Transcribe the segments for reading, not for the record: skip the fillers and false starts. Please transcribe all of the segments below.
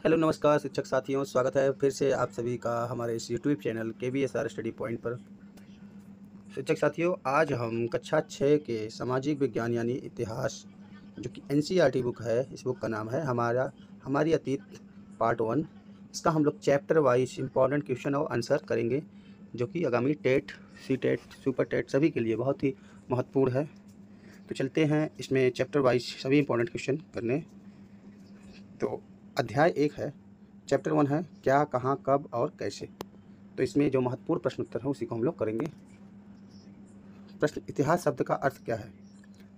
Hello नमस्कार शिक्षक साथियों, स्वागत है फिर से आप सभी का हमारे इस YouTube channel KVSR study point पर। शिक्षक साथियों, आज हम कक्षा 6 के सामाजिक विज्ञान यानी इतिहास, जो कि NCERT बुक है, इस बुक का नाम है हमारी अतीत पार्ट 1। इसका हम लोग चैप्टर वाइज इंपॉर्टेंट क्वेश्चन और आंसर करेंगे, जो कि आगामी टेट, CTET, सुपर टेट सभी के लिए बहुत ही महत्वपूर्ण है। तो चलते हैं इसमें चैप्टर वाइज सभी इंपॉर्टेंट क्वेश्चन करने। तो अध्याय 1 है, चैप्टर 1 है क्या, कहाँ, कब और कैसे। तो इसमें जो महत्वपूर्ण प्रश्न उत्तर है उसी को हम लोग करेंगे। प्रश्न, इतिहास शब्द का अर्थ क्या है?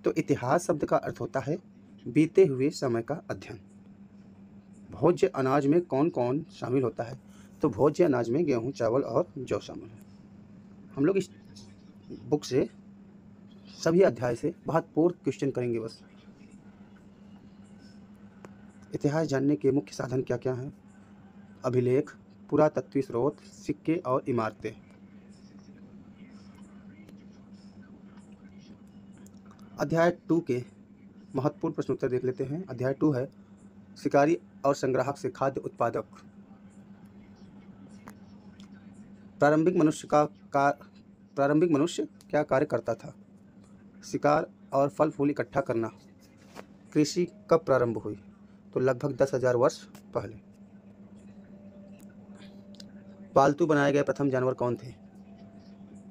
तो इतिहास शब्द का अर्थ होता है बीते हुए समय का अध्ययन। भोज्य अनाज में कौन कौन शामिल होता है? तो भोज्य अनाज में गेहूँ, चावल और जौ शामिल है। हम लोग इस बुक से सभी अध्याय से महत्वपूर्ण क्वेश्चन करेंगे बस। इतिहास जानने के मुख्य साधन क्या क्या हैं? अभिलेख, पुरातत्वीय स्रोत, सिक्के और इमारतें। अध्याय 2 के महत्वपूर्ण प्रश्न उत्तर देख लेते हैं। अध्याय 2 है शिकारी और संग्राहक से खाद्य उत्पादक। प्रारंभिक मनुष्य क्या कार्य करता था? शिकार और फल फूल इकट्ठा करना। कृषि कब प्रारंभ हुई? तो लगभग 10,000 वर्ष पहले। पालतू बनाए गए प्रथम जानवर कौन थे?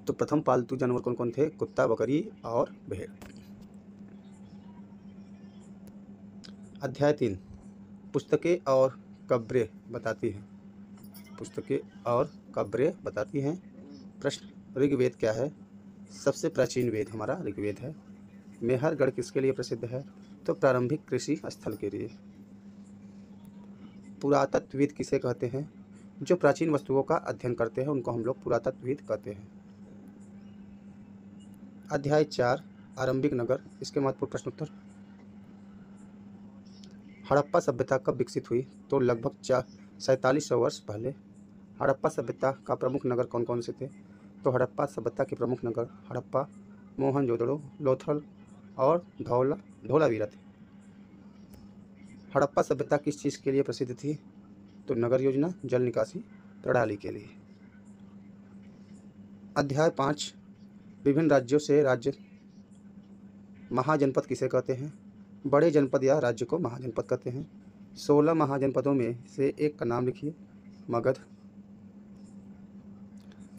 तो प्रथम पालतू जानवर कौन कौन थे? कुत्ता, बकरी और भेड़। अध्याय 3 पुस्तकें और कब्रें बताती हैं। पुस्तकें और कब्रें बताती हैं। प्रश्न, ऋग्वेद क्या है? सबसे प्राचीन वेद हमारा ऋग्वेद है। मेहरगढ़ किसके लिए प्रसिद्ध है? तो प्रारंभिक कृषि स्थल के लिए। पुरातत्वविद किसे कहते हैं? जो प्राचीन वस्तुओं का अध्ययन करते हैं उनको हम लोग पुरातत्वविद कहते हैं। अध्याय 4 आरंभिक नगर, इसके महत्वपूर्ण प्रश्न उत्तर। हड़प्पा सभ्यता कब विकसित हुई? तो लगभग 4700 वर्ष पहले। हड़प्पा सभ्यता का प्रमुख नगर कौन कौन से थे? तो हड़प्पा सभ्यता के प्रमुख नगर हड़प्पा, मोहनजोदड़ो, लोथल और धोलावीरा थे। हड़प्पा सभ्यता किस चीज़ के लिए प्रसिद्ध थी? तो नगर योजना, जल निकासी प्रणाली के लिए। अध्याय 5 विभिन्न राज्यों से राज्य। महाजनपद किसे कहते हैं? बड़े जनपद या राज्य को महाजनपद कहते हैं। 16 महाजनपदों में से एक का नाम लिखिए। मगध।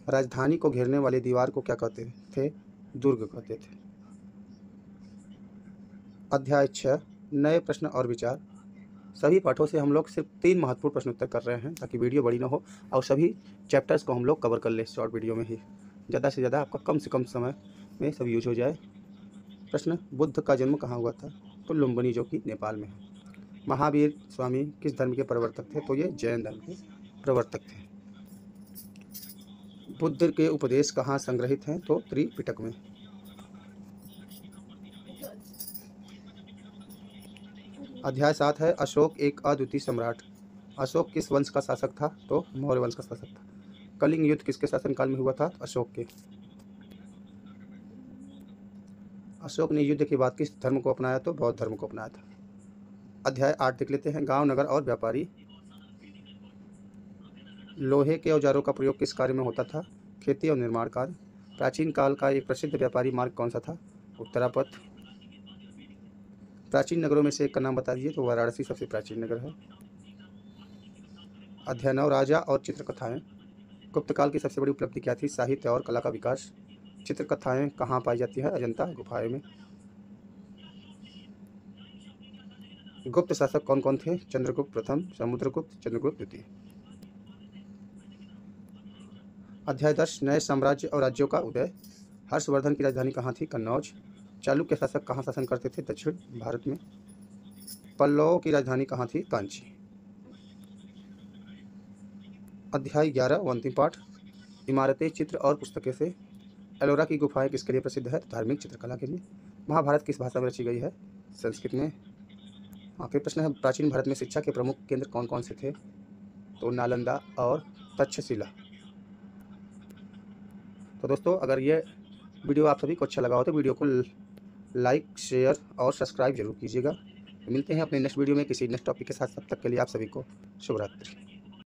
राजधानी को घेरने वाली दीवार को क्या कहते थे? दुर्ग कहते थे। अध्याय 6 नए प्रश्न और विचार। सभी पाठों से हम लोग सिर्फ 3 महत्वपूर्ण प्रश्न उत्तर कर रहे हैं, ताकि वीडियो बड़ी ना हो और सभी चैप्टर्स को हम लोग कवर कर ले शॉर्ट वीडियो में ही। ज़्यादा से ज़्यादा आपका कम से कम समय में सब यूज हो जाए। प्रश्न, बुद्ध का जन्म कहाँ हुआ था? तो लुम्बिनी, जो कि नेपाल में है। महावीर स्वामी किस धर्म के प्रवर्तक थे? तो ये जैन धर्म के प्रवर्तक थे। बुद्ध के उपदेश कहाँ संग्रहित हैं? तो त्रिपिटक में। अध्याय 7 है अशोक एक अद्वितीय सम्राट। अशोक किस वंश का शासक था? तो मौर्य वंश का शासक था। कलिंग युद्ध किसके शासनकाल में हुआ था? अशोक के। अशोक ने युद्ध के बाद किस धर्म को अपनाया? तो बौद्ध धर्म को अपनाया था। अध्याय 8 देख लेते हैं गांव, नगर और व्यापारी। लोहे के औजारों का प्रयोग किस कार्य में होता था? खेती और निर्माण कार्य। प्राचीन काल का एक प्रसिद्ध व्यापारी मार्ग कौन सा था? उत्तरापथ। प्राचीन नगरों में से एक का नाम बता दीजिए। तो वाराणसी सबसे प्राचीन नगर है। अध्याय 9 राजा और चित्रकथाएं। गुप्त काल की सबसे बड़ी उपलब्धि क्या थी? साहित्य और कला का विकास। चित्रकथाएं कहाँ पाई जाती है? अजंता गुफाएं में। गुप्त शासक कौन कौन थे? चंद्रगुप्त प्रथम, समुद्रगुप्त, चंद्रगुप्त द्वितीय। अध्याय 10 नए साम्राज्य और राज्यों का उदय। हर्षवर्धन की राजधानी कहाँ थी? कन्नौज। चालुक्य शासक कहाँ शासन करते थे? दक्षिण भारत में। पल्लवों की राजधानी कहाँ थी? कांची। अध्याय 11 व अंतिम पाठ इमारतें, चित्र और पुस्तकें से। एलोरा की गुफाएं किसके लिए प्रसिद्ध है? धार्मिक चित्रकला के लिए। महाभारत किस भाषा में रची गई है? संस्कृत में। आखिरी प्रश्न है प्राचीन भारत में शिक्षा के प्रमुख केंद्र कौन कौन से थे? तो नालंदा और तक्षशिला। तो दोस्तों, अगर ये वीडियो आप सभी को अच्छा लगा हो तो वीडियो को लाइक, शेयर और सब्सक्राइब जरूर कीजिएगा। मिलते हैं अपने नेक्स्ट वीडियो में किसी नेक्स्ट टॉपिक के साथ। तब तक के लिए आप सभी को शुभ रात्रि।